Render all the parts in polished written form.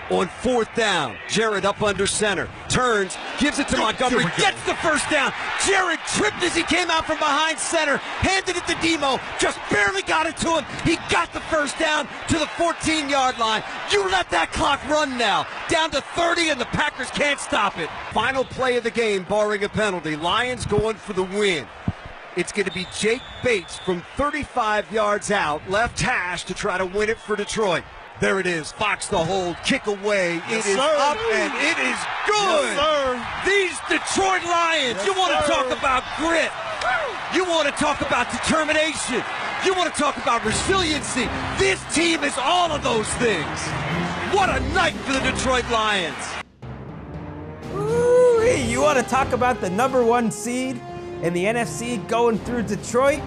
On fourth down, Jared up under center, turns, gives it to Montgomery, gets the first down. Jared tripped as he came out from behind center, handed it to Demo, just barely got it to him. He got the first down to the 14-yard line. You let that clock run now. Down to 30, and the Packers can't stop it. Final play of the game, barring a penalty. Lions going for the win. It's going to be Jake Bates from 35 yards out, left hash, to try to win it for Detroit. There it is. Fox the hold. Kick away. It is up and it is good. Yes, these Detroit Lions, you want to talk about grit. You want to talk about determination. You want to talk about resiliency. This team is all of those things. What a night for the Detroit Lions. Ooh-wee. You want to talk about the number one seed in the NFC going through Detroit?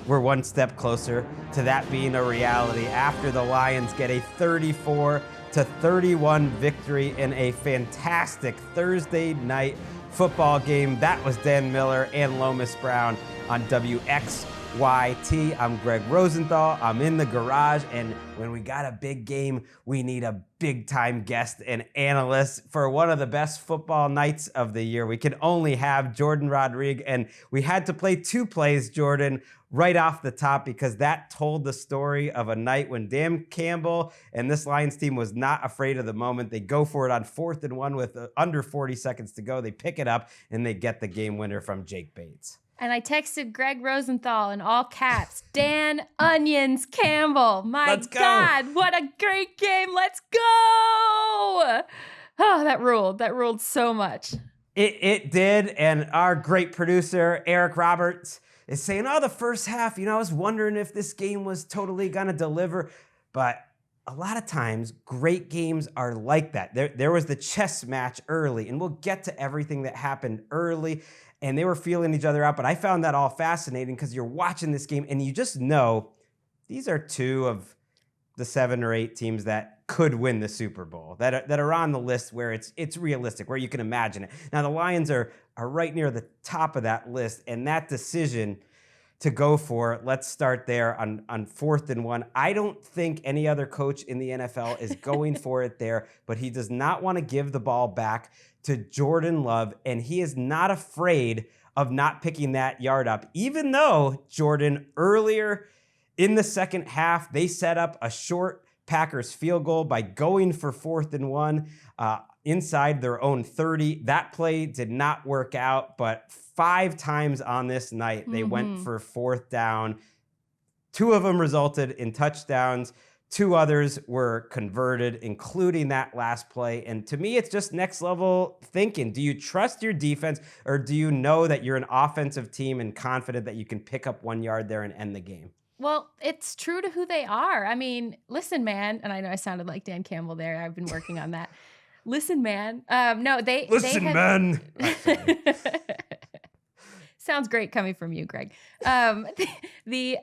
We're one step closer to that being a reality after the Lions get a 34-31 victory in a fantastic Thursday night football game. That was Dan Miller and Lomas Brown on WXYT. I'm Gregg Rosenthal. I'm in the garage, and when we got a big game, we need a big-time guest and analyst for one of the best football nights of the year. We can only have Jourdan Rodrigue, and we had to play two plays, Jourdan, right off the top, because that told the story of a night when Dan Campbell and this Lions team was not afraid of the moment. They go for it on 4th and 1 with under 40 seconds to go. They pick it up, and they get the game winner from Jake Bates. And I texted Gregg Rosenthal in all caps, Dan Onions Campbell. My God, what a great game. Let's go. Oh, that ruled. That ruled so much. It did, and our great producer, Eric Roberts, is saying, the first half, I was wondering if this game was totally going to deliver. But a lot of times, great games are like that. There was the chess match early, and we'll get to everything that happened early, and they were feeling each other out. But I found that all fascinating because you're watching this game, and you just know these are two of the 7 or 8 teams that could win the Super Bowl, that are on the list where it's realistic, where you can imagine it. Now, the Lions are right near the top of that list, and that decision to go for it, let's start there on 4th and 1. I don't think any other coach in the NFL is going for it there, but he does not want to give the ball back to Jordan Love, and he is not afraid of not picking that yard up, even though, Jourdan, earlier in the second half, they set up a short Packers field goal by going for 4th and 1 inside their own 30. That play did not work out, but 5 times on this night, they went for 4th down. 2 of them resulted in touchdowns. 2 others were converted, including that last play. And to me, it's just next level thinking. Do you trust your defense, or do you know that you're an offensive team and confident that you can pick up 1 yard there and end the game? Well, it's true to who they are. I mean, listen, man, and I know I sounded like Dan Campbell there. I've been working on that. Listen, man. Listen, man. Sounds great coming from you, Gregg. The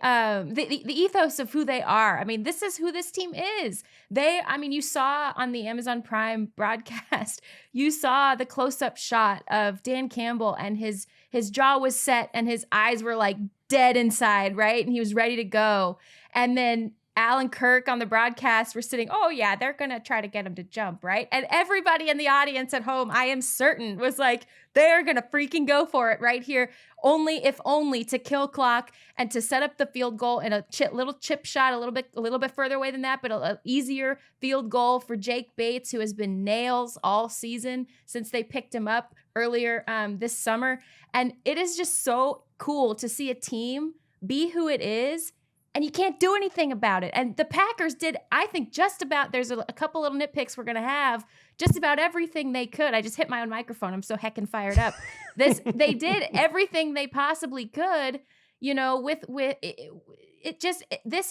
ethos of who they are. I mean, this is who this team is. You saw on the Amazon Prime broadcast, you saw the close-up shot of Dan Campbell, and his jaw was set and his eyes were like dead inside, right? And he was ready to go. And then Alan Kirk on the broadcast were sitting, oh yeah, they're going to try to get him to jump, right? And everybody in the audience at home, I am certain, was like, they're going to freaking go for it right here. If only to kill clock and to set up the field goal in a little chip shot, a little bit further away than that, but an easier field goal for Jake Bates, who has been nails all season since they picked him up earlier this summer. And it is just so cool to see a team be who it is, and you can't do anything about it. And the Packers did, I think, just about, there's a couple little nitpicks we're going to have, just about everything they could. I just hit my own microphone. I'm so heckin' fired up. They did everything they possibly could, this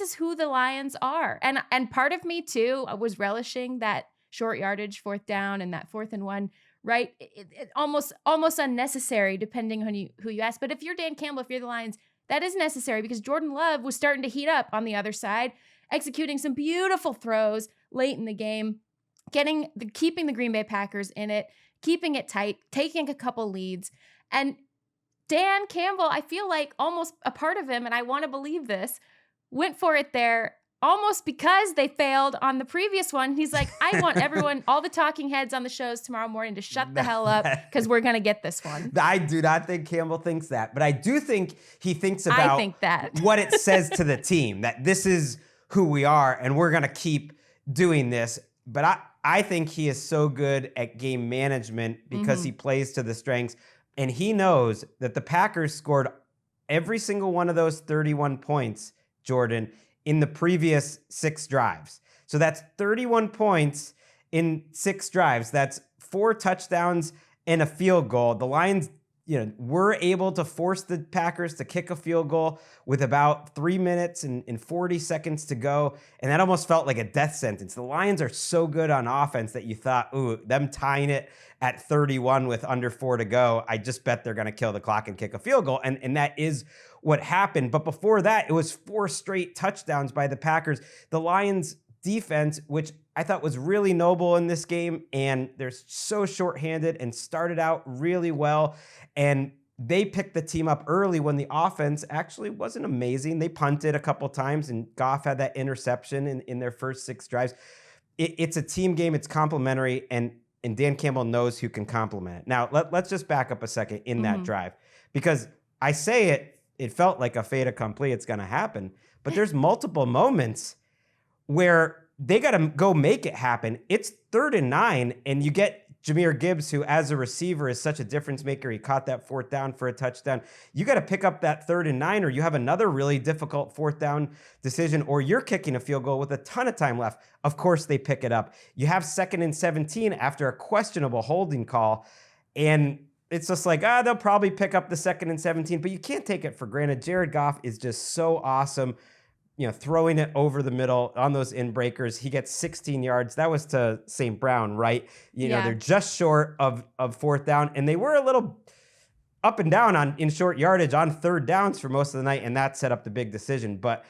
is who the Lions are. And part of me too was relishing that short yardage 4th down and that 4th and 1, right? It almost unnecessary depending on who you ask. But if you're Dan Campbell, if you're the Lions, that is necessary because Jordan Love was starting to heat up on the other side, executing some beautiful throws late in the game, keeping the Green Bay Packers in it, keeping it tight, taking a couple leads. And Dan Campbell, I feel like almost a part of him, and I want to believe this, went for it there almost because they failed on the previous one. He's like, I want everyone, all the talking heads on the shows tomorrow morning to shut the hell up because we're going to get this one. I do not think Campbell thinks that, but I do think he thinks about what it says to the team, that this is who we are and we're going to keep doing this. But I think he is so good at game management because he plays to the strengths. And he knows that the Packers scored every single one of those 31 points, Jourdan, in the previous 6 drives. So that's 31 points in 6 drives. That's 4 touchdowns and a field goal. The Lions, were able to force the Packers to kick a field goal with about 3 minutes and 40 seconds to go. And that almost felt like a death sentence. The Lions are so good on offense that you thought, ooh, them tying it at 31 with under 4 to go, I just bet they're going to kill the clock and kick a field goal. And that is what happened. But before that, it was 4 straight touchdowns by the Packers. The Lions defense, which I thought was really noble in this game, and they're so shorthanded and started out really well. And they picked the team up early when the offense actually wasn't amazing. They punted a couple times, and Goff had that interception in their first 6 drives. It's a team game. It's complementary, and Dan Campbell knows who can complement it. Now, let's just back up a second in that drive, because I say it felt like a fait accompli. It's going to happen. But there's multiple moments where they got to go make it happen. It's 3rd and 9, and you get Jahmyr Gibbs, who as a receiver is such a difference maker. He caught that 4th down for a touchdown. You got to pick up that 3rd and 9, or you have another really difficult 4th down decision, or you're kicking a field goal with a ton of time left. Of course, they pick it up. You have 2nd and 17 after a questionable holding call, and it's just like, they'll probably pick up the 2nd and 17, but you can't take it for granted. Jared Goff is just so awesome. Throwing it over the middle on those in-breakers. He gets 16 yards. That was to St. Brown, right? They're just short of 4th down, and they were a little up and down in short yardage on 3rd downs for most of the night, and that set up the big decision. But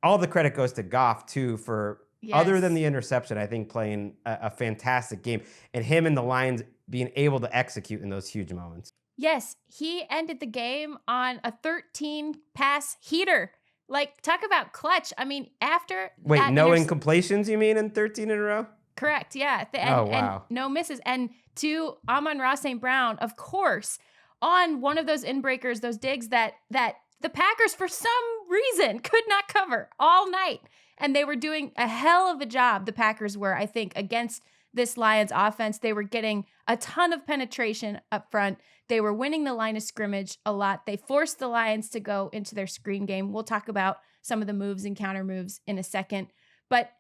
all the credit goes to Goff, too, for other than the interception, I think playing a fantastic game, and him and the Lions being able to execute in those huge moments. Yes, he ended the game on a 13-pass heater. Like, talk about clutch. I mean, after Wait, no incompletions, you mean, in 13 in a row? Correct, yeah. Wow. And no misses. And to Amon-Ra St. Brown, of course, on one of those in-breakers, those digs that the Packers, for some reason, could not cover all night. And they were doing a hell of a job, the Packers were, I think, against this Lions offense. They were getting a ton of penetration up front. They were winning the line of scrimmage a lot. They forced the Lions to go into their screen game. We'll talk about some of the moves and counter moves in a second. But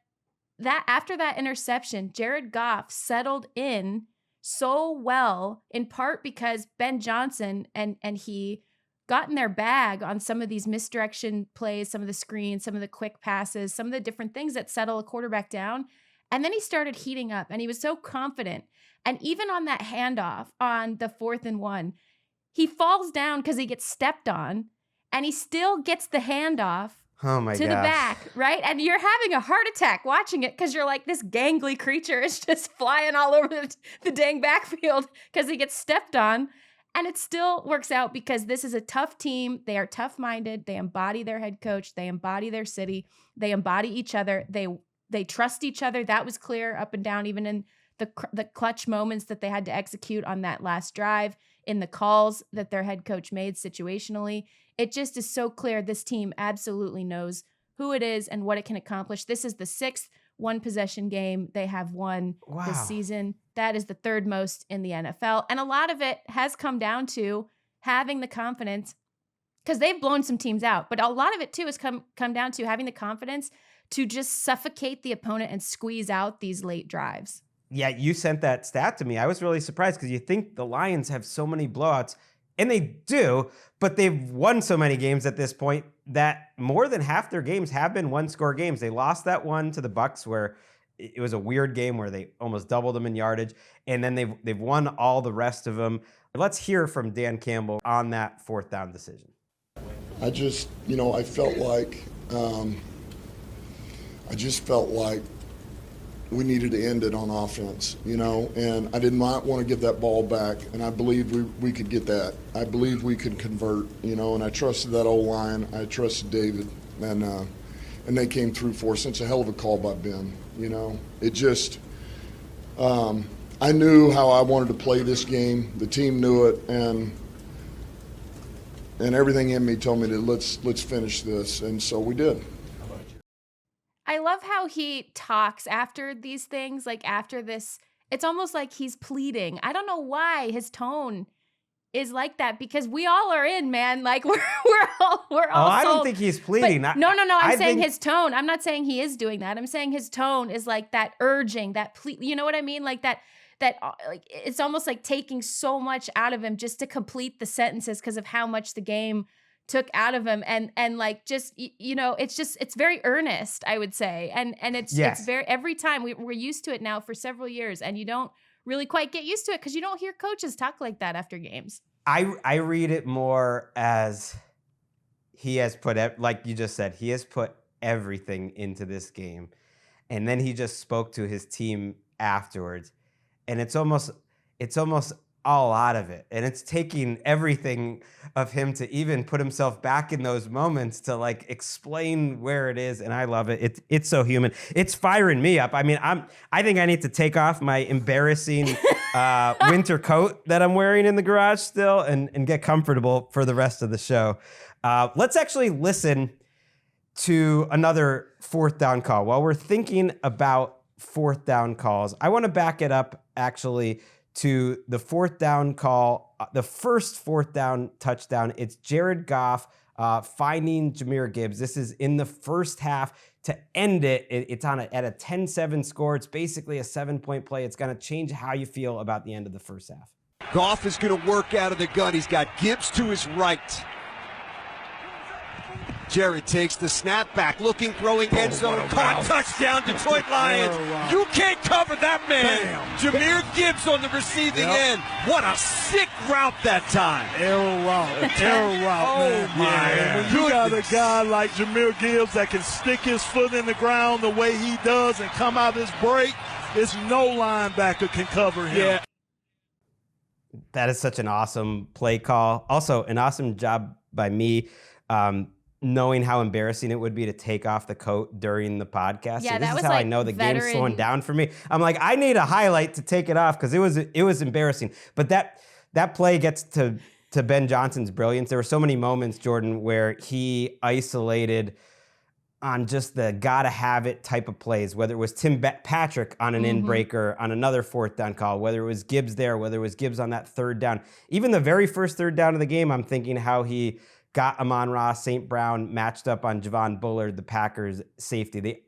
that after that interception, Jared Goff settled in so well, in part because Ben Johnson and he got in their bag on some of these misdirection plays, some of the screens, some of the quick passes, some of the different things that settle a quarterback down. And then he started heating up, and he was so confident. And even on that handoff on the 4th and 1, he falls down because he gets stepped on, and he still gets the handoff to the back, right? And you're having a heart attack watching it because you're like, this gangly creature is just flying all over the dang backfield because he gets stepped on. And it still works out because this is a tough team. They are tough-minded. They embody their head coach. They embody their city. They embody each other. They trust each other. That was clear up and down, even in the clutch moments that they had to execute on that last drive, in the calls that their head coach made situationally. It just is so clear this team absolutely knows who it is and what it can accomplish. This is the 6th one-possession game they have won this season. That is the 3rd most in the NFL. And a lot of it has come down to having the confidence, because they've blown some teams out, but a lot of it too has come down to having the confidence to just suffocate the opponent and squeeze out these late drives. Yeah, you sent that stat to me. I was really surprised because you think the Lions have so many blowouts, and they do, but they've won so many games at this point that more than half their games have been one-score games. They lost that one to the Bucs where it was a weird game where they almost doubled them in yardage, and then they've won all the rest of them. Let's hear from Dan Campbell on that 4th down decision. I just felt like we needed to end it on offense, and I did not want to give that ball back, and I believed we could get that. I believed we could convert, and I trusted that O-line. I trusted David, and and they came through for us. It's a hell of a call by Ben. You know, it just I knew how I wanted to play this game. The team knew it, and everything in me told me that let's finish this, and so we did. I love how he talks after these things, like after this. It's almost like he's pleading. I don't know why his tone is like that, because we all are in, man. Like we're all I don't sold. think he's pleading. But, no. I'm saying his tone. I'm not saying he is doing that. I'm saying his tone is like that urging, that plead. You know what I mean? Like that like it's almost like taking so much out of him just to complete the sentences because of how much the game took out of him, and like just it's very earnest, I would say, and it's very, every time we're used to it now for several years, and you don't really quite get used to it because you don't hear coaches talk like that after games. I read it more as he has put, like you just said, he has put everything into this game, and then he just spoke to his team afterwards, and it's almost all out of it, and it's taking everything of him to even put himself back in those moments to like explain where it is, and I love it. It's so human. It's firing me up. I mean, I think I need to take off my embarrassing winter coat that I'm wearing in the garage still and get comfortable for the rest of the show. Let's actually listen to another fourth down call. While we're thinking about fourth down calls, I want to back it up actually to the fourth down call, the first fourth down touchdown. It's Jared Goff finding Jahmyr Gibbs. This is in the first half to end it. It's at a 10-7 score. It's basically a 7-point play. It's going to change how you feel about the end of the first half. Goff is going to work out of the gun. He's got Gibbs to his right. Jared takes the snap back, looking, throwing, end zone, caught, touchdown, Detroit Lions. You can't cover that man. Jahmyr Gibbs on the receiving end. What a sick route that time. Arrow route, Oh, man. my When you got a guy like Jahmyr Gibbs that can stick his foot in the ground the way he does and come out his break, it's no linebacker can cover him. Yeah. That is such an awesome play call. Also, an awesome job by me. Knowing how embarrassing it would be to take off the coat during the podcast. Yeah, this that is was how like I know the veteran. game's slowing down for me. I'm like, I need a highlight to take it off because it was embarrassing. But that play gets to Ben Johnson's brilliance. There were so many moments, Jourdan, where he isolated on just the gotta have it type of plays, whether it was Tim Patrick on an in-breaker on another fourth down call, whether it was Gibbs there, whether it was Gibbs on that third down. Even the very first third down of the game, I'm thinking how he got Amon-Ra St. Brown matched up on Javon Bullard, the Packers safety.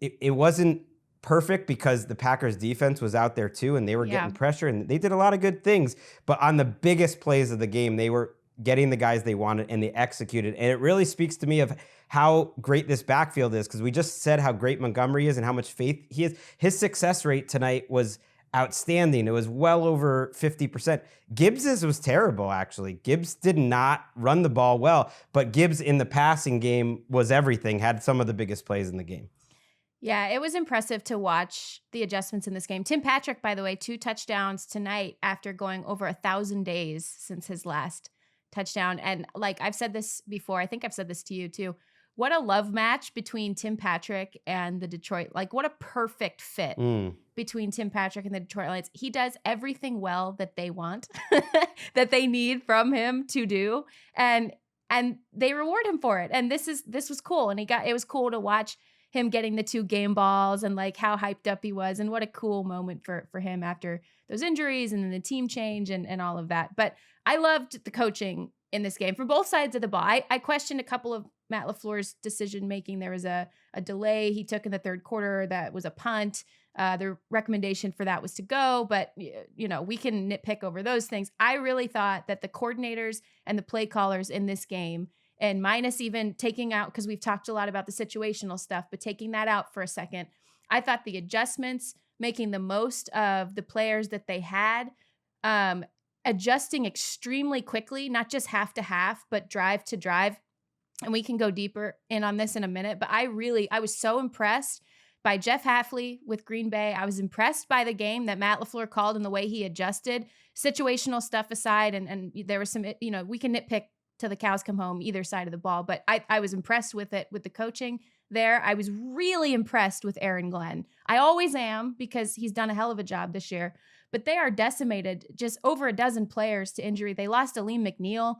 It wasn't perfect because the Packers defense was out there too, and they were getting pressure, and they did a lot of good things. But on the biggest plays of the game, they were getting the guys they wanted, and they executed. And it really speaks to me of how great this backfield is, because we just said how great Montgomery is and how much faith he has. His success rate tonight was outstanding. It was well over 50%. Gibbs's was terrible, actually. Gibbs did not run the ball well, but Gibbs in the passing game was everything, had some of the biggest plays in the game. Yeah, it was impressive to watch the adjustments in this game. Tim Patrick, by the way, 2 touchdowns tonight after going over 1,000 days since his last touchdown. And like I've said this before, I think I've said this to you too. What a love match between Tim Patrick and the Detroit. Like what a perfect fit between Tim Patrick and the Detroit Lions. He does everything well that they want, that they need from him to do. And they reward him for it. And this was cool. And it was cool to watch him getting the 2 game balls and like how hyped up he was, and what a cool moment for him after those injuries and then the team change and all of that. But I loved the coaching in this game from both sides of the ball. I questioned a couple of Matt LaFleur's decision making. There was a delay he took in the third quarter that was a punt. The recommendation for that was to go, but we can nitpick over those things. I really thought that the coordinators and the play callers in this game, and minus even taking out, because we've talked a lot about the situational stuff, but taking that out for a second, I thought the adjustments, making the most of the players that they had, adjusting extremely quickly, not just half to half, but drive to drive. And we can go deeper in on this in a minute, but I was so impressed by Jeff Hafley with Green Bay. I was impressed by the game that Matt LaFleur called and the way he adjusted, situational stuff aside. And there was some, we can nitpick till the cows come home, either side of the ball, but I was impressed with it, with the coaching there. I was really impressed with Aaron Glenn. I always am because he's done a hell of a job this year. But they are decimated, just over a dozen players to injury. They lost Aleem McNeil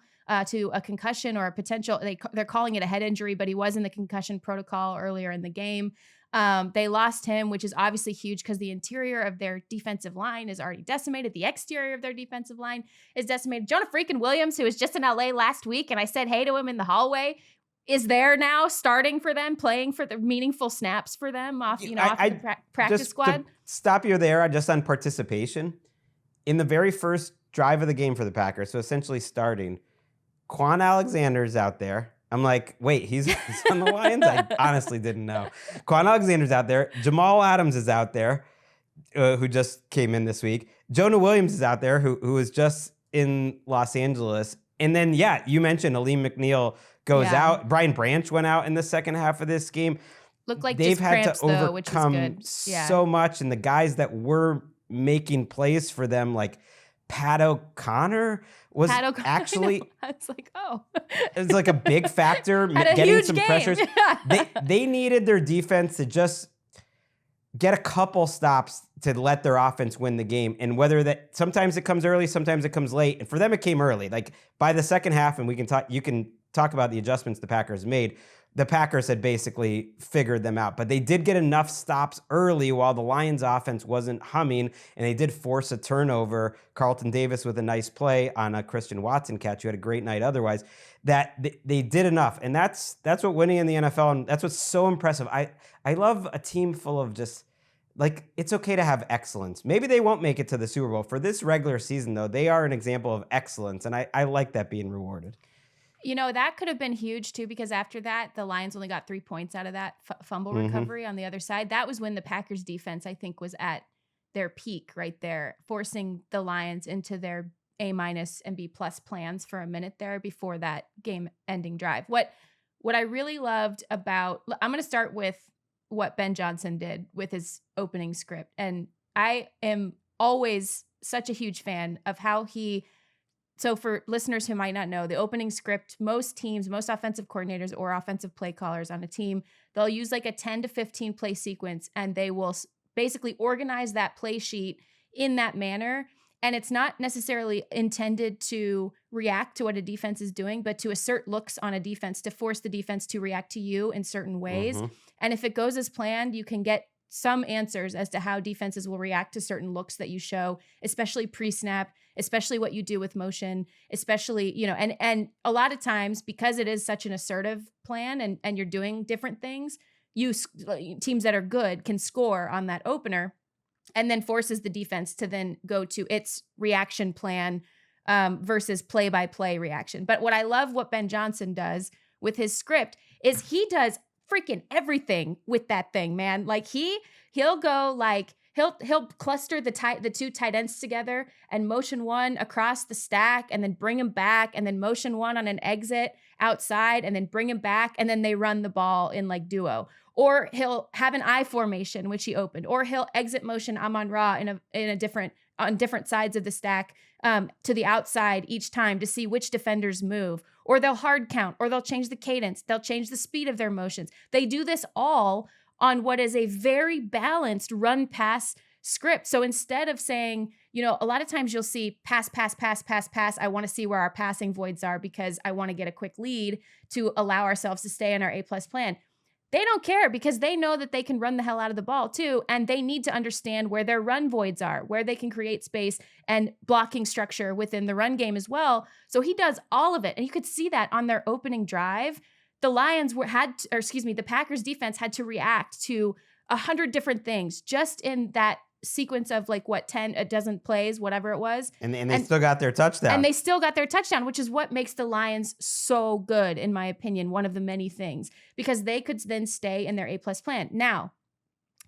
to a concussion or a potential, they're calling it a head injury, but he was in the concussion protocol earlier in the game. They lost him, which is obviously huge because the interior of their defensive line is already decimated. The exterior of their defensive line is decimated. Jonah freaking Williams, who was just in LA last week, and I said hey to him in the hallway, is there now starting for them, playing for the meaningful snaps for them off the practice squad. To stop you there, just on participation. In the very first drive of the game for the Packers, so essentially starting, Quan Alexander's out there. I'm like, wait, he's on the Lions? I honestly didn't know. Quan Alexander's out there. Jamal Adams is out there, who just came in this week. Jonah Williams is out there, who was just in Los Angeles. And then, you mentioned Aleem McNeil goes out. Brian Branch went out in the second half of this game. Looked like they've just had cramps, to though, which is overcome good. so much, and the guys that were making plays for them, like Pat O'Connor, was actually it's like, it's like a big factor Had a getting huge some game. pressures. They needed their defense to just get a couple stops to let their offense win the game. And whether that sometimes it comes early, sometimes it comes late. And for them, it came early. Like by the second half, and you can talk about the adjustments the Packers made. The Packers had basically figured them out, but they did get enough stops early while the Lions offense wasn't humming, and they did force a turnover. Carlton Davis with a nice play on a Christian Watson catch, who had a great night otherwise, that they did enough. And that's what winning in the NFL, and that's what's so impressive. I love a team full of just, like, it's okay to have excellence. Maybe they won't make it to the Super Bowl. For this regular season, though, they are an example of excellence, and I like that being rewarded. You know, that could have been huge, too, because after that, the Lions only got 3 points out of that fumble recovery on the other side. That was when the Packers defense, I think, was at their peak right there, forcing the Lions into their A- and B+ plans for a minute there before that game-ending drive. What I really loved about – I'm going to start with what Ben Johnson did with his opening script. And I am always such a huge fan of how he – so for listeners who might not know, the opening script, most teams, most offensive coordinators or offensive play callers on a team, they'll use like a 10 to 15 play sequence, and they will basically organize that play sheet in that manner. And it's not necessarily intended to react to what a defense is doing, but to assert looks on a defense, to force the defense to react to you in certain ways. And if it goes as planned, you can get some answers as to how defenses will react to certain looks that you show, especially pre-snap, especially what you do with motion, especially, and a lot of times, because it is such an assertive plan and you're doing different things, teams that are good can score on that opener, and then forces the defense to then go to its reaction plan versus play-by-play reaction. But what I love what Ben Johnson does with his script is he does freaking everything with that thing, man. Like he'll go like he'll cluster the two tight ends together and motion one across the stack and then bring him back and then motion one on an exit outside and then bring him back, and then they run the ball in like duo. Or he'll have an I formation, which he opened, or he'll exit motion Amon-Ra on different sides of the stack to the outside each time to see which defenders move. Or they'll hard count, or they'll change the cadence. They'll change the speed of their motions. They do this all on what is a very balanced run-pass script. So instead of saying, a lot of times you'll see pass, I want to see where our passing voids are because I want to get a quick lead to allow ourselves to stay in our A+ plan. They don't care because they know that they can run the hell out of the ball too, and they need to understand where their run voids are, where they can create space and blocking structure within the run game as well. So he does all of it, and you could see that on their opening drive. The Packers defense had to react to 100 different things just in that sequence of a dozen plays, whatever it was. And they still got their touchdown. And they still got their touchdown, which is what makes the Lions so good, in my opinion, one of the many things, because they could then stay in their A+ plan. Now,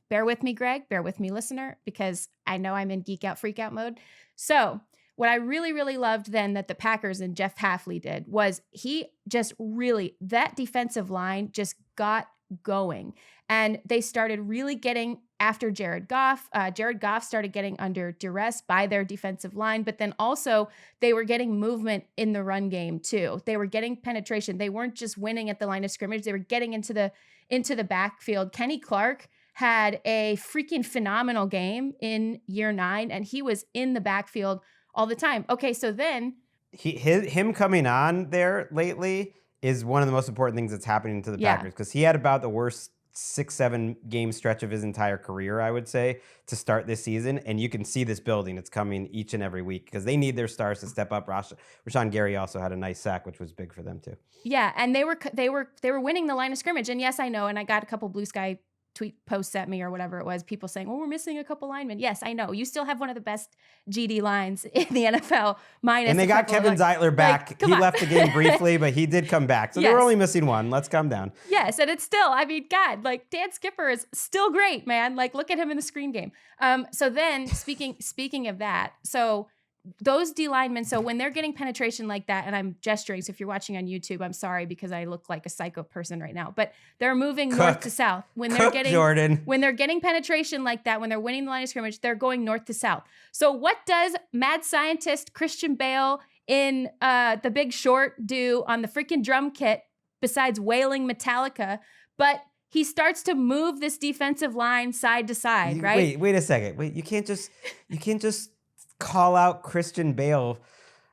bear with me, Greg, bear with me, listener, because I know I'm in geek out, freak out mode. So what I really, really loved then that the Packers and Jeff Hafley did was that defensive line just got going, and they started really getting after Jared Goff. Jared Goff started getting under duress by their defensive line, but then also they were getting movement in the run game too. They were getting penetration. They weren't just winning at the line of scrimmage. They were getting into the backfield. Kenny Clark had a freaking phenomenal game in year 9, and he was in the backfield all the time. Okay, so then him coming on there lately is one of the most important things that's happening to the Packers, because he had about the worst 6-7 game stretch of his entire career, I would say, to start this season. And you can see this building. It's coming each and every week because they need their stars to step up. Rashawn Gary also had a nice sack, which was big for them too. Yeah, and they were winning the line of scrimmage. And yes, I know, and I got a couple Blue Sky tweet posts at me or whatever it was, people saying, well, we're missing a couple linemen. Yes, I know. You still have one of the best GD lines in the NFL, minus. And they got Kevin Zeitler back. Like, he left the game briefly, but he did come back. So they were only missing one. Let's calm down. Yes, and it's still, I mean, God, like Dan Skipper is still great, man. Like, look at him in the screen game. So then speaking of that, so those D linemen, so when they're getting penetration like that, and I'm gesturing, so if you're watching on YouTube, I'm sorry because I look like a psycho person right now, but they're moving north to south. When they're getting penetration like that, when they're winning the line of scrimmage, they're going north to south. So what does mad scientist Christian Bale in The Big Short do on the freaking drum kit besides wailing Metallica? But he starts to move this defensive line side to side, right? Wait a second. Wait, you can't just call out Christian Bale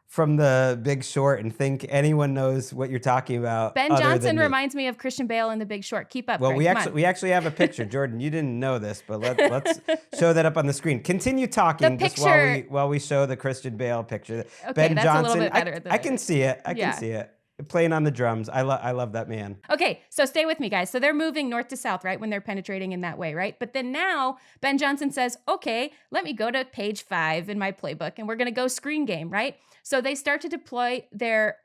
from The Big Short and think anyone knows what you're talking about. Ben Johnson reminds me of Christian Bale in The Big Short. Keep up. Well, Greg. we actually have a picture, Jordan. You didn't know this, but let's show that up on the screen. Continue talking just while we show the Christian Bale picture. Okay, Ben that's Johnson, a little bit better than I can see it. I can see it. Playing on the drums. I love that man. Okay, so stay with me, guys. So they're moving north to south, right? When they're penetrating in that way, right? But then now Ben Johnson says, okay, let me go to page 5 in my playbook and we're going to go screen game, right? So they start to deploy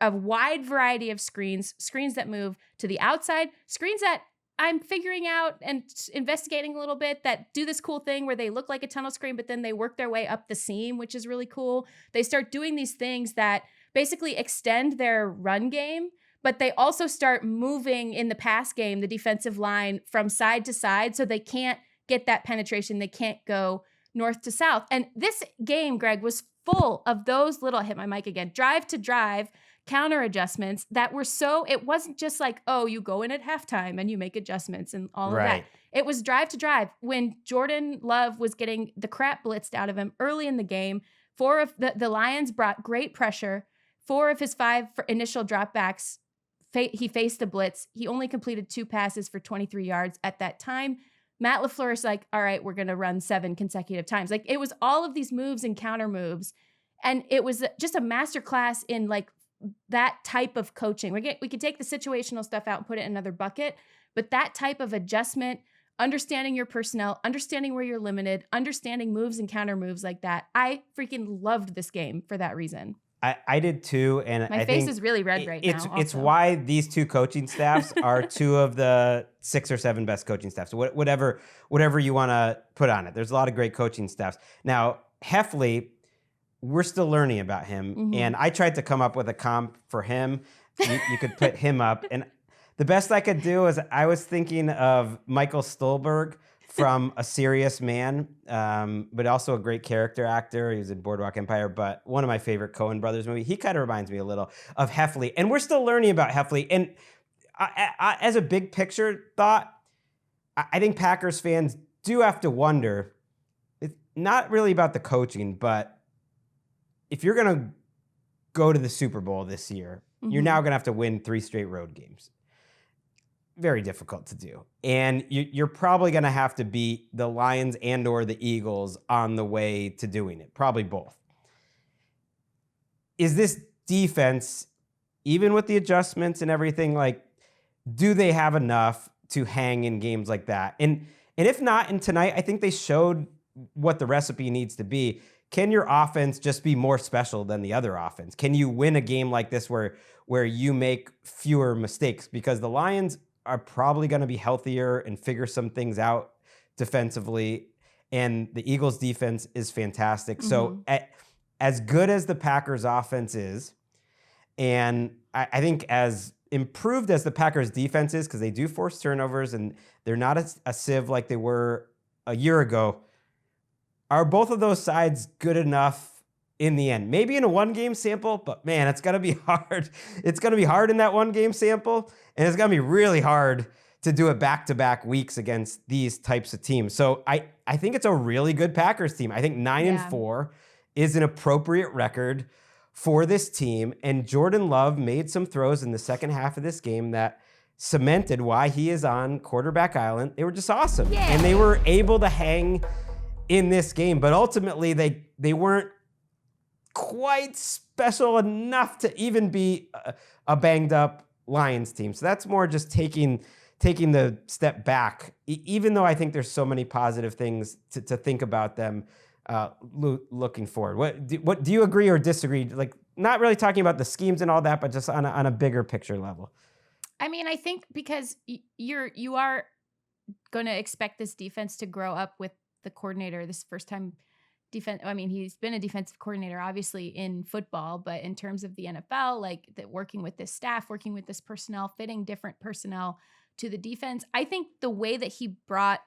a wide variety of screens that move to the outside, screens that I'm figuring out and investigating a little bit that do this cool thing where they look like a tunnel screen, but then they work their way up the seam, which is really cool. They start doing these things that basically extend their run game, but they also start moving in the pass game, the defensive line from side to side, so they can't get that penetration. They can't go north to south. And this game, Greg, was full of those little, hit my mic again, drive to drive counter adjustments that were it wasn't just like, oh, you go in at halftime and you make adjustments and all of that. It was drive to drive. When Jordan Love was getting the crap blitzed out of him early in the game, 4 of the Lions brought great pressure. 4 of his 5 initial dropbacks, he faced a blitz. He only completed 2 passes for 23 yards at that time. Matt LaFleur is like, all right, we're going to run 7 consecutive times. Like, it was all of these moves and counter moves. And it was just a masterclass in like that type of coaching. We could take the situational stuff out and put it in another bucket, but that type of adjustment, understanding your personnel, understanding where you're limited, understanding moves and counter moves like that. I freaking loved this game for that reason. I did too, and my face is really red right now. It's why these 2 coaching staffs are 2 of the 6 or 7 best coaching staffs. So whatever you want to put on it. There's a lot of great coaching staffs. Now, Heffley, we're still learning about him, and I tried to come up with a comp for him. You could put him up, and the best I could do is I was thinking of Michael Stolberg from A Serious Man, but also a great character actor. He was in Boardwalk Empire, but one of my favorite Coen Brothers movie. He kind of reminds me a little of Heffley, and we're still learning about Heffley. And I, as a big picture thought, I think Packers fans do have to wonder, it's not really about the coaching, but if you're going to go to the Super Bowl this year, you're now going to have to win 3 straight road games. Very difficult to do. And you're probably going to have to beat the Lions and or the Eagles on the way to doing it. Probably both. Is this defense, even with the adjustments and everything, like, do they have enough to hang in games like that? And if not, and tonight, I think they showed what the recipe needs to be. Can your offense just be more special than the other offense? Can you win a game like this where you make fewer mistakes? Because the Lions are probably going to be healthier and figure some things out defensively. And the Eagles defense is fantastic. So as good as the Packers offense is, and I think as improved as the Packers defense is, because they do force turnovers and they're not a sieve like they were a year ago. Are both of those sides good enough in the end? Maybe in a one-game sample, but man, it's going to be hard. It's going to be hard in that one-game sample, and it's going to be really hard to do it back-to-back weeks against these types of teams. So I think it's a really good Packers team. I think 9-4 is an appropriate record for this team, and Jordan Love made some throws in the second half of this game that cemented why he is on quarterback island. They were just awesome. Yay. And they were able to hang in this game, but ultimately they weren't quite special enough to even be a banged up Lions team. So that's more just taking the step back, even though I think there's so many positive things to think about them looking forward. What do you agree or disagree? Like, not really talking about the schemes and all that, but just on a bigger picture level. I mean, I think because you are going to expect this defense to grow up with the coordinator, this first time defense. I mean, he's been a defensive coordinator, obviously, in football, but in terms of the NFL, like working with this staff, working with this personnel, fitting different personnel to the defense. I think the way that he brought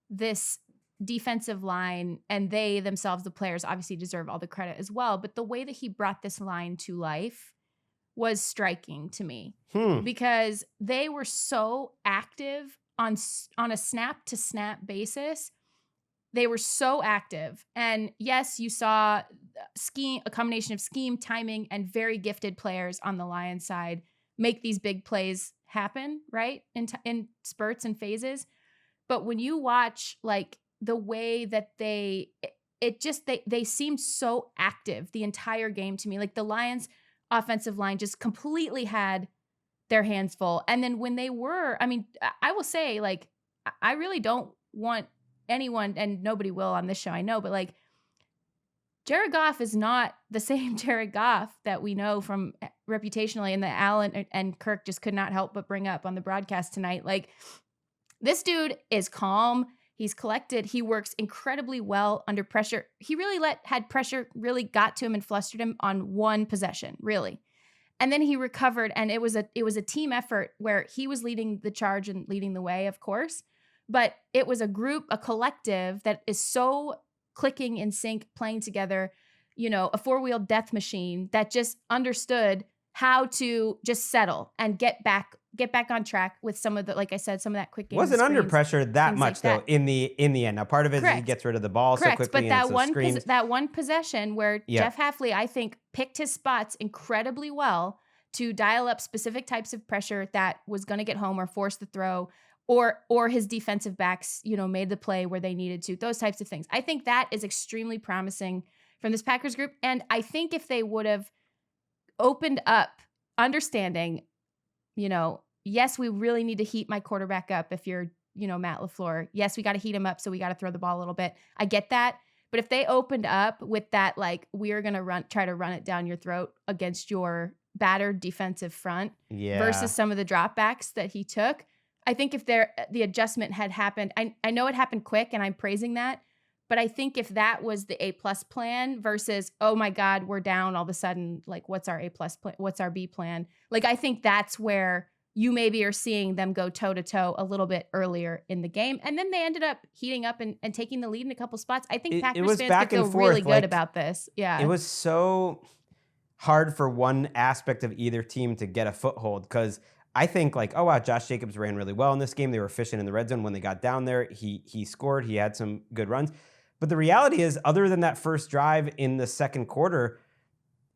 this defensive line, and they themselves, the players, obviously deserve all the credit as well, but the way that he brought this line to life was striking to me because they were so active on a snap to snap basis. They were so active. And yes, you saw a combination of scheme, timing, and very gifted players on the Lions side make these big plays happen, right? In spurts and phases. But when you watch like the way that they seemed so active the entire game to me. Like the Lions offensive line just completely had their hands full. And then when they were, I mean, I will say, like, I really don't want anyone, and nobody will on this show, I know, but like Jared Goff is not the same Jared Goff that we know from reputationally, and that Allen and Kirk just could not help but bring up on the broadcast tonight. Like, this dude is calm. He's collected. He works incredibly well under pressure. He really had pressure really got to him and flustered him on one possession, really. And then he recovered, and it was a team effort where he was leading the charge and leading the way, of course. But it was a group, a collective that is so clicking in sync, playing together, a four-wheeled death machine that just understood how to just settle and get back on track with some of the, like I said, some of that quick game. Wasn't under pressure that much like though in the end. Now part of it is he gets rid of the ball so quickly. But and that one possession where Jeff Hafley, I think, picked his spots incredibly well to dial up specific types of pressure that was going to get home or force the throw, or his defensive backs, made the play where they needed to. Those types of things. I think that is extremely promising from this Packers group. And I think if they would have opened up, understanding, yes, we really need to heat my quarterback up. If you're, Matt LaFleur, yes, we got to heat him up. So we got to throw the ball a little bit. I get that. But if they opened up with that, like, we're going to try to run it down your throat against your battered defensive front versus some of the dropbacks that he took, I think if the adjustment had happened, I know it happened quick and I'm praising that, but I think if that was the A+ plan versus, oh my God, we're down all of a sudden, like, what's our A+ plan? What's our B plan? Like, I think that's where you maybe are seeing them go toe to toe a little bit earlier in the game. And then they ended up heating up and taking the lead in a couple spots. I think Packers fans could feel really good about this. Yeah. It was so hard for one aspect of either team to get a foothold, because I think, like, oh wow, Josh Jacobs ran really well in this game. They were efficient in the red zone when they got down there. He scored. He had some good runs. But the reality is, other than that first drive in the second quarter,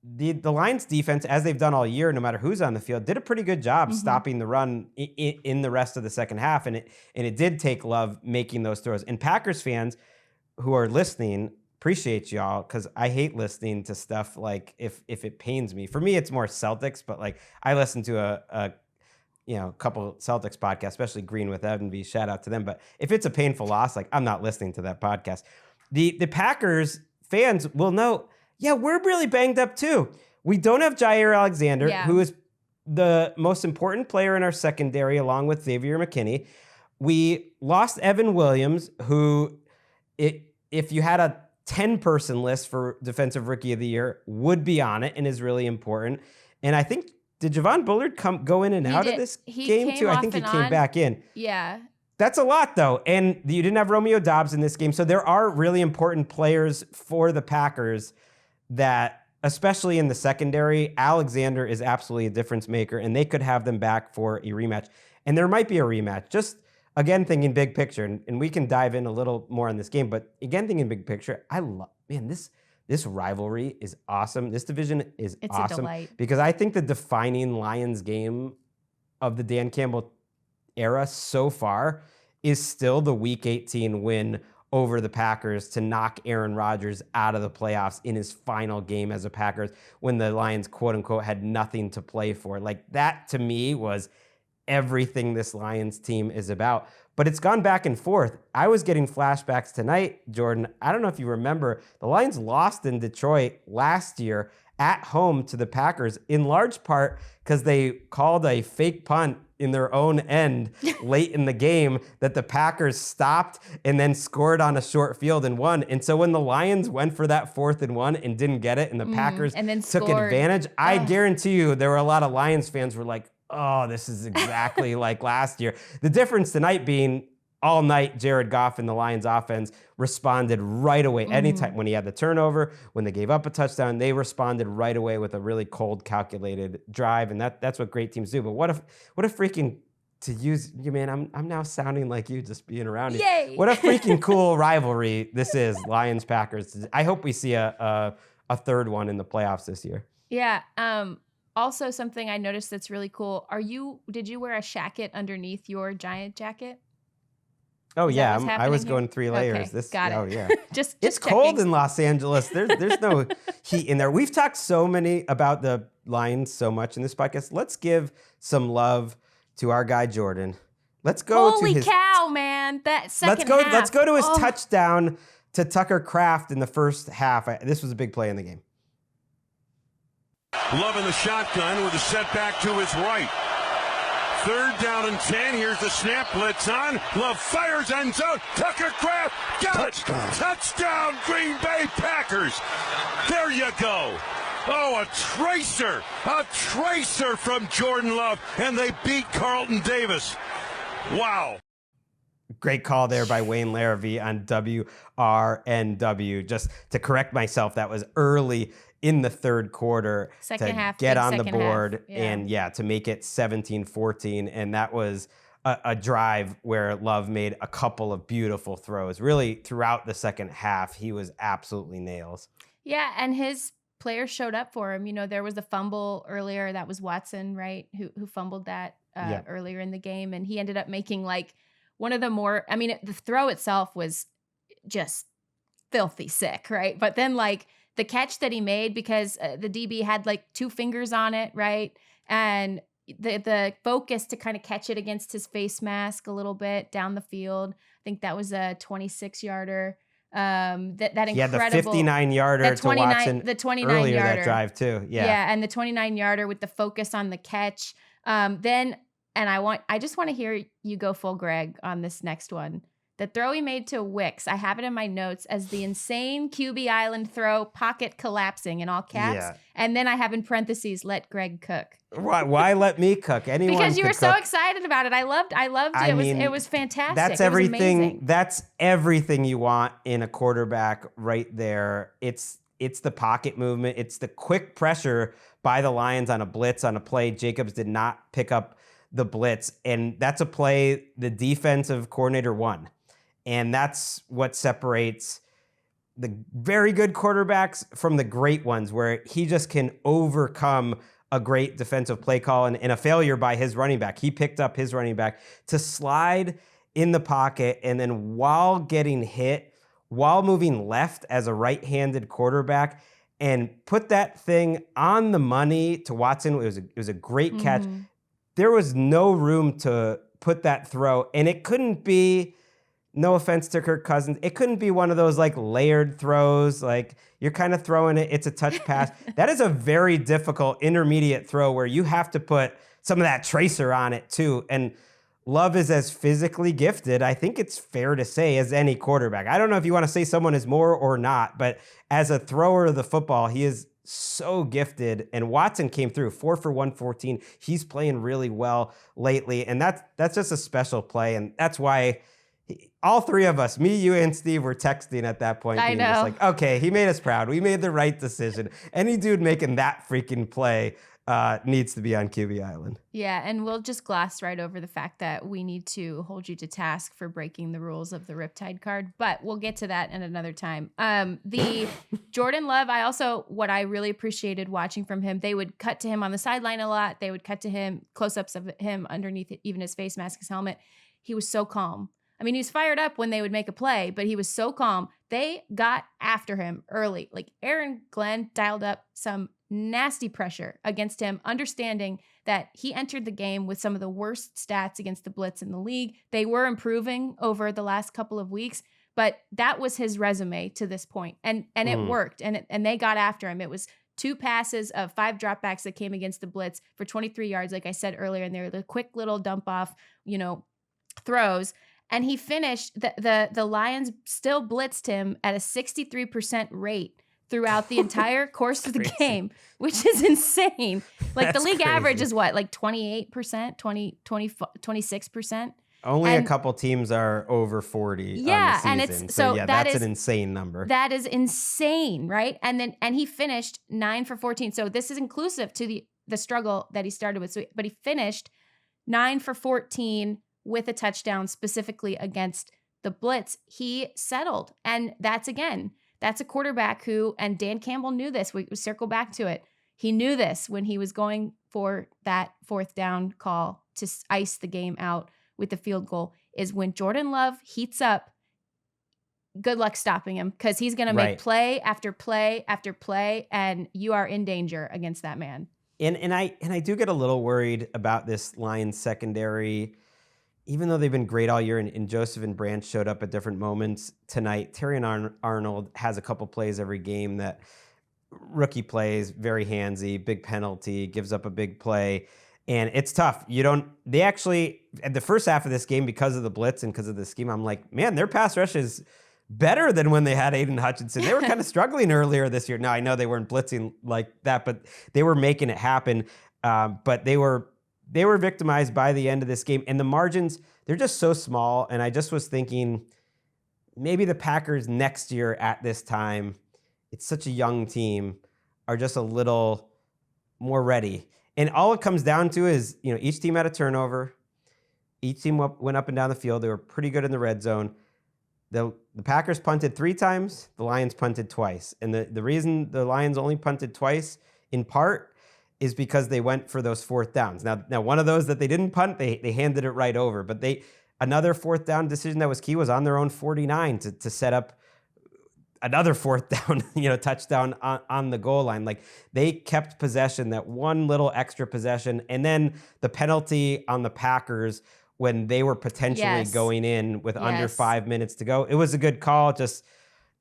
the Lions defense, as they've done all year, no matter who's on the field, did a pretty good job stopping the run in the rest of the second half. And it did take Love making those throws. And Packers fans who are listening, appreciate y'all, because I hate listening to stuff like if it pains me. For me, it's more Celtics, but like I listen to a couple Celtics podcasts, especially Green with Evan V. Shout out to them. But if it's a painful loss, like, I'm not listening to that podcast. The Packers fans will know, we're really banged up too. We don't have Jair Alexander, who is the most important player in our secondary, along with Xavier McKinney. We lost Evan Williams, who, if you had a 10-person list for Defensive Rookie of the Year, would be on it and is really important. And I think, did Javon Bullard go in and out of this game too? I think he came back in. Yeah. That's a lot, though. And you didn't have Romeo Doubs in this game. So there are really important players for the Packers that, especially in the secondary, Alexander is absolutely a difference maker, and they could have them back for a rematch. And there might be a rematch. Just, again, thinking big picture, and we can dive in a little more on this game, but again, thinking big picture, this rivalry is awesome. This division is awesome. It's a delight. Because I think the defining Lions game of the Dan Campbell era so far is still the Week 18 win over the Packers to knock Aaron Rodgers out of the playoffs in his final game as a Packers when the Lions, quote unquote, had nothing to play for. Like, that to me was everything this Lions team is about. But it's gone back and forth. I was getting flashbacks tonight, Jordan. I don't know if you remember, the Lions lost in Detroit last year at home to the Packers, in large part because they called a fake punt in their own end late in the game that the Packers stopped and then scored on a short field and won. And so when the Lions went for that 4th and 1 and didn't get it, and the Packers and then took scored. advantage, I guarantee you there were a lot of Lions fans who were like, oh, this is exactly like last year. The difference tonight being all night, Jared Goff and the Lions offense responded right away. Anytime when he had the turnover, when they gave up a touchdown, they responded right away with a really cold, calculated drive. And that's what great teams do. But what if freaking, to use you, man, I'm now sounding like you just being around you. Yay! What a freaking cool rivalry this is, Lions Packers. I hope we see a third one in the playoffs this year. Yeah. Also, something I noticed that's really cool. Did you wear a shacket underneath your Giant jacket? Oh Is yeah, that what's I was happening going 3 layers. Okay, got it. Oh yeah, just it's checking. cold in Los Angeles. There's no heat in there. We've talked so many about the Lions so much in this podcast. Let's give some love to our guy Jordan. Let's go Holy to his cow, man! That second half. Let's go to his touchdown to Tucker Kraft in the first half. This was a big play in the game. Love in the shotgun with a setback to his right. 3rd down and 10. Here's the snap. Blitz on. Love fires end zone. Tucker Kraft. Got it. Touchdown, Green Bay Packers. There you go. Oh, a tracer from Jordan Love, and they beat Carlton Davis. Wow. Great call there by Wayne Larrivee on WRNW. Just to correct myself, that was early in the 3rd quarter to get on the board and to make it 17-14. And that was a drive where Love made a couple of beautiful throws. Really, throughout the second half, he was absolutely nails. Yeah, and his players showed up for him. You know, there was a fumble earlier. That was Watson, right, who fumbled that earlier in the game. And he ended up making like one of the more, I mean, the throw itself was just filthy sick, right? But then like the catch that he made, because the DB had like 2 fingers on it, right? And the focus to kind of catch it against his face mask a little bit down the field. I think that was a 26-yarder. That incredible. Yeah, the 59-yarder to Watson the 29-yarder earlier that drive too. Yeah, and the 29-yarder with the focus on the catch. I just want to hear you go full Gregg on this next one. The throw he made to Wicks, I have it in my notes as the insane QB Island throw, pocket collapsing in all caps. Yeah. And then I have in parentheses, let Gregg cook. Why let me cook? Anyone because you were so cook. Excited about it. I loved it. It was fantastic. That's everything. That's everything you want in a quarterback right there. It's the pocket movement. It's the quick pressure by the Lions on a blitz, on a play. Jacobs did not pick up the blitz. And that's a play the defensive coordinator won. And that's what separates the very good quarterbacks from the great ones, where he just can overcome a great defensive play call and a failure by his running back. He picked up his running back to slide in the pocket, and then while getting hit, while moving left as a right-handed quarterback, and put that thing on the money to Watson. It was a great catch. There was no room to put that throw, and it couldn't be, no offense to Kirk Cousins, it couldn't be one of those like layered throws, like you're kind of throwing it, it's a touch pass. That is a very difficult intermediate throw where you have to put some of that tracer on it too. And Love is as physically gifted, I think it's fair to say, as any quarterback. I don't know if you want to say someone is more or not, but as a thrower of the football, he is so gifted, and Watson came through 4 for 114. He's playing really well lately, and that's just a special play, and that's why all three of us, me, you, and Steve, were texting at that point. I know. Just like, okay, he made us proud. We made the right decision. Any dude making that freaking play needs to be on QB Island. Yeah, and we'll just gloss right over the fact that we need to hold you to task for breaking the rules of the Riptide card, but we'll get to that at another time. The Jordan Love, what I really appreciated watching from him, they would cut to him on the sideline a lot. They would cut to him, close-ups of him underneath even his face mask, his helmet. He was so calm. I mean, he was fired up when they would make a play, but he was so calm. They got after him early. Like Aaron Glenn dialed up some nasty pressure against him, understanding that he entered the game with some of the worst stats against the blitz in the league. They were improving over the last couple of weeks, but that was his resume to this point. And it worked, and they got after him. It was 2 passes of 5 dropbacks that came against the blitz for 23 yards, like I said earlier, and they were the quick little dump off, throws. And he finished, the Lions still blitzed him at a 63% rate throughout the entire course of the game, which is insane. Like the league average is what, like 28%, 26%? Only a couple teams are over 40 on the season. And it's so that's an insane number. That is insane, right? And he finished 9 for 14. So this is inclusive to the struggle that he started with. But he finished 9 for 14 with a touchdown specifically against the blitz. He settled. And that's a quarterback who, and Dan Campbell knew this. We circle back to it. He knew this when he was going for that 4th down call to ice the game out with the field goal, is when Jordan Love heats up, good luck stopping him, because he's going to make play after play after play, and you are in danger against that man. And I do get a little worried about this Lions secondary. Even though they've been great all year, and Joseph and Branch showed up at different moments tonight, Terrion Arnold has a couple plays every game that rookie plays, very handsy, big penalty, gives up a big play, and it's tough. They actually, at the first half of this game, because of the blitz and because of the scheme, I'm like, man, their pass rush is better than when they had Aiden Hutchinson. They were kind of struggling earlier this year. Now, I know they weren't blitzing like that, but they were making it happen. But they were victimized by the end of this game, and the margins, they're just so small. And I just was thinking, maybe the Packers next year at this time, it's such a young team, are just a little more ready. And all it comes down to is, each team had a turnover. Each team went up and down the field. They were pretty good in the red zone. The Packers punted 3 times. The Lions punted twice. And the reason the Lions only punted twice, in part, is because they went for those 4th downs. Now one of those that they didn't punt, they handed it right over. But another 4th down decision that was key was on their own 49 to set up another 4th down, touchdown on the goal line. Like, they kept possession, that one little extra possession, and then the penalty on the Packers when they were potentially going in with under 5 minutes to go. It was a good call. Just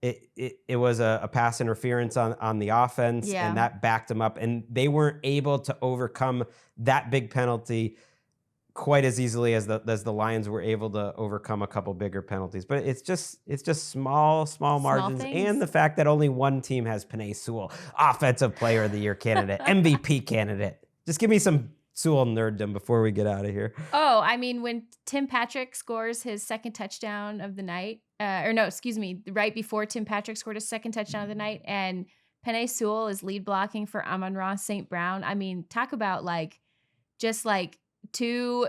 it was a pass interference on the offense, and that backed them up. And they weren't able to overcome that big penalty quite as easily as the Lions were able to overcome a couple bigger penalties. But it's just small margins, things. And the fact that only one team has Penei Sewell, Offensive Player of the Year candidate, MVP candidate. Just give me some Sewell nerddom before we get out of here. Oh, I mean, when Tim Patrick scores his 2nd touchdown of the night, right before Tim Patrick scored his 2nd touchdown of the night, and Penei Sewell is lead blocking for Amon-Ra St. Brown. I mean, talk about two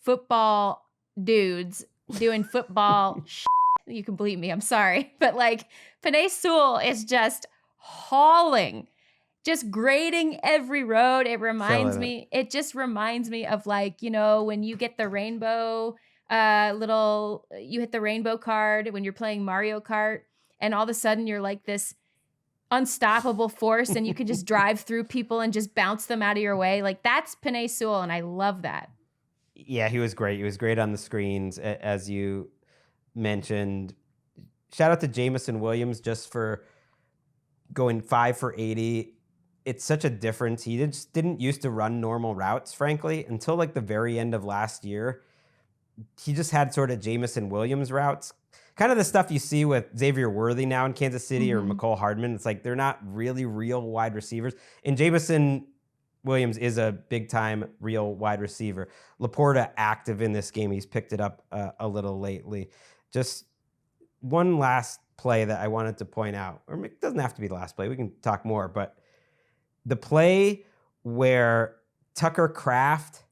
football dudes doing football shit. You can bleep me, I'm sorry. But Penei Sewell is just hauling, just grading every road. It just reminds me of when you get the rainbow you hit the rainbow card when you're playing Mario Kart, and all of a sudden you're like this unstoppable force, and you can just drive through people and just bounce them out of your way. Like, that's Penei Sewell, and I love that. Yeah, he was great. He was great on the screens, as you mentioned. Shout out to Jamison Williams just for going 5 for 80. It's such a difference. He just didn't used to run normal routes, frankly, until the very end of last year. He just had sort of Jamison Williams routes. kind of the stuff you see with Xavier Worthy now in Kansas City or McCole Hardman. It's like they're not really real wide receivers. And Jameson Williams is a big-time real wide receiver. Laporta active in this game. He's picked it up a little lately. Just one last play that I wanted to point out, or it doesn't have to be the last play. We can talk more, but the play where Tucker Kraft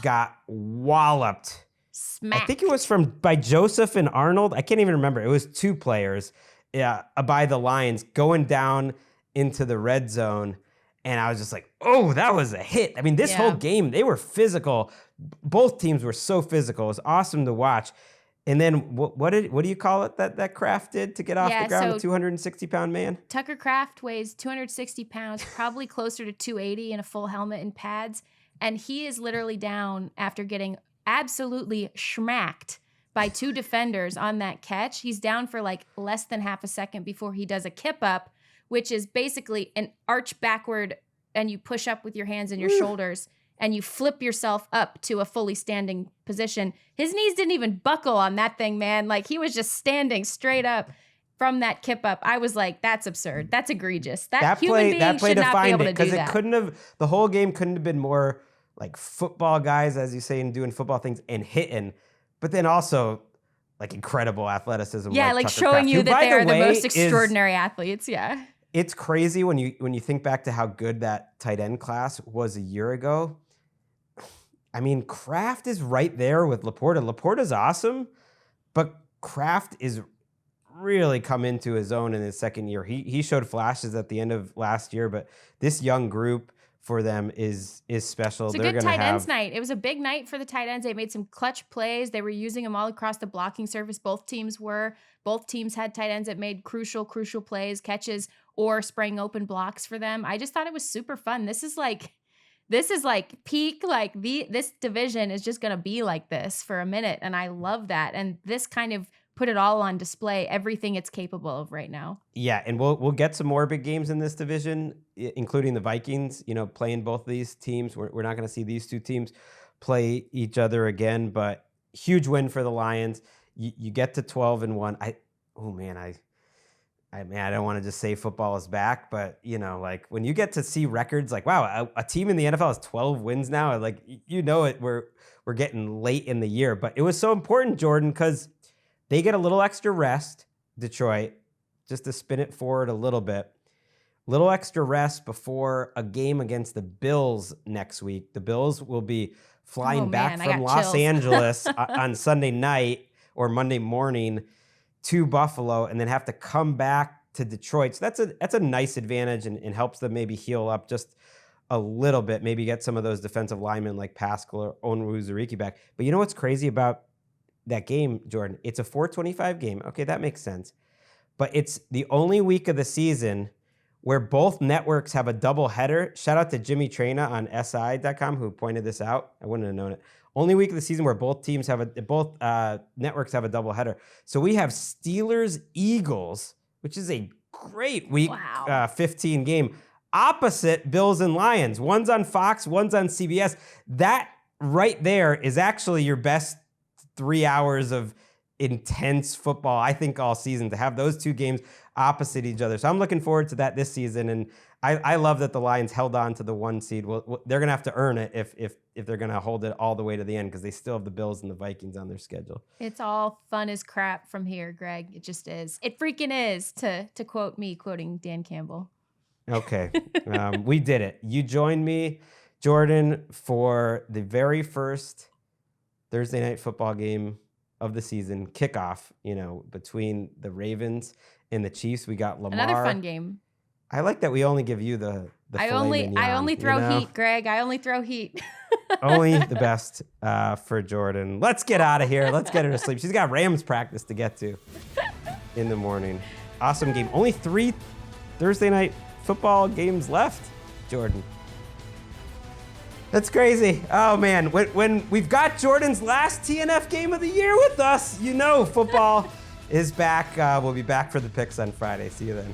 got walloped. Smacked. I think it was by Joseph and Arnold. I can't even remember. It was two players by the Lions going down into the red zone. And I was just like, oh, that was a hit. I mean, this whole game, they were physical. Both teams were so physical. It was awesome to watch. And then what do you call it that Kraft did to get off the ground, a 260-pound man? Tucker Kraft weighs 260 pounds, probably closer to 280 in a full helmet and pads. And he is literally down after getting absolutely schmacked by two defenders on that catch. He's down for like less than half a second before he does a kip up, which is basically an arch backward, and you push up with your hands and your shoulders, and you flip yourself up to a fully standing position. His knees didn't even buckle on that thing, man. Like, he was just standing straight up from that kip up. I was like, that's absurd. That's egregious. That human being should not be able to do that. Because the whole game couldn't have been more like football guys, as you say, and doing football things and hitting, but then also like incredible athleticism. Yeah, like Tucker showing Kraft, you that they are the most is extraordinary athletes. Yeah. It's crazy when you think back to how good that tight end class was a year ago. I mean, Kraft is right there with Laporta. Laporta's awesome, but Kraft is really come into his own in his second year. He showed flashes at the end of last year, but this young group for them is special. It's a good tight ends night. It was a big night for the tight ends. They made some clutch plays. They were using them all across the blocking surface. Both teams had tight ends that made crucial plays, catches, or spraying open blocks for them. I just thought it was super fun. This is like peak, this division is just going to be like this for a minute. And I love that. And this kind of put it all on display, everything it's capable of right now. Yeah, and we'll get some more big games in this division, including the Vikings, playing both of these teams. We're not going to see these two teams play each other again, but huge win for the Lions. You get to 12-1. I don't want to just say football is back, but like when you get to see records like, wow, a team in the NFL has 12 wins now, like we're getting late in the year. But it was so important, Jourdan, because they get a little extra rest, Detroit, just to spin it forward a little bit. Little extra rest before a game against the Bills next week. The Bills will be flying back from Los Angeles on Sunday night or Monday morning to Buffalo, and then have to come back to Detroit. So that's a nice advantage and helps them maybe heal up just a little bit, maybe get some of those defensive linemen like Pascal or Onwuzurike back. But you know what's crazy about that game, Jourdan? It's a 4:25 game. Okay, that makes sense. But it's the only week of the season where both networks have a double header. Shout out to Jimmy Traina on SI.com who pointed this out. I wouldn't have known it. Only week of the season where both networks have a double header. So we have Steelers-Eagles, which is a great week 15 game, opposite Bills and Lions. One's on Fox, one's on CBS. That right there is actually your best 3 hours of intense football, I think, all season, to have those two games opposite each other. So I'm looking forward to that this season, and I love that the Lions held on to the 1 seed. Well, they're going to have to earn it if they're going to hold it all the way to the end, because they still have the Bills and the Vikings on their schedule. It's all fun as crap from here, Greg. It just is. It freaking is, to quote me, quoting Dan Campbell. Okay. We did it. You joined me, Jourdan, for the very first Thursday night football game of the season, kickoff, between the Ravens and the Chiefs. We got Lamar. Another fun game. I like that we only give you the I only throw heat, Greg. I only throw heat. Only the best for Jourdan. Let's get out of here. Let's get her to sleep. She's got Rams practice to get to in the morning. Awesome game. Only 3 Thursday night football games left, Jourdan. That's crazy. Oh, man. When we've got Jourdan's last TNF game of the year with us, football is back. We'll be back for the picks on Friday. See you then.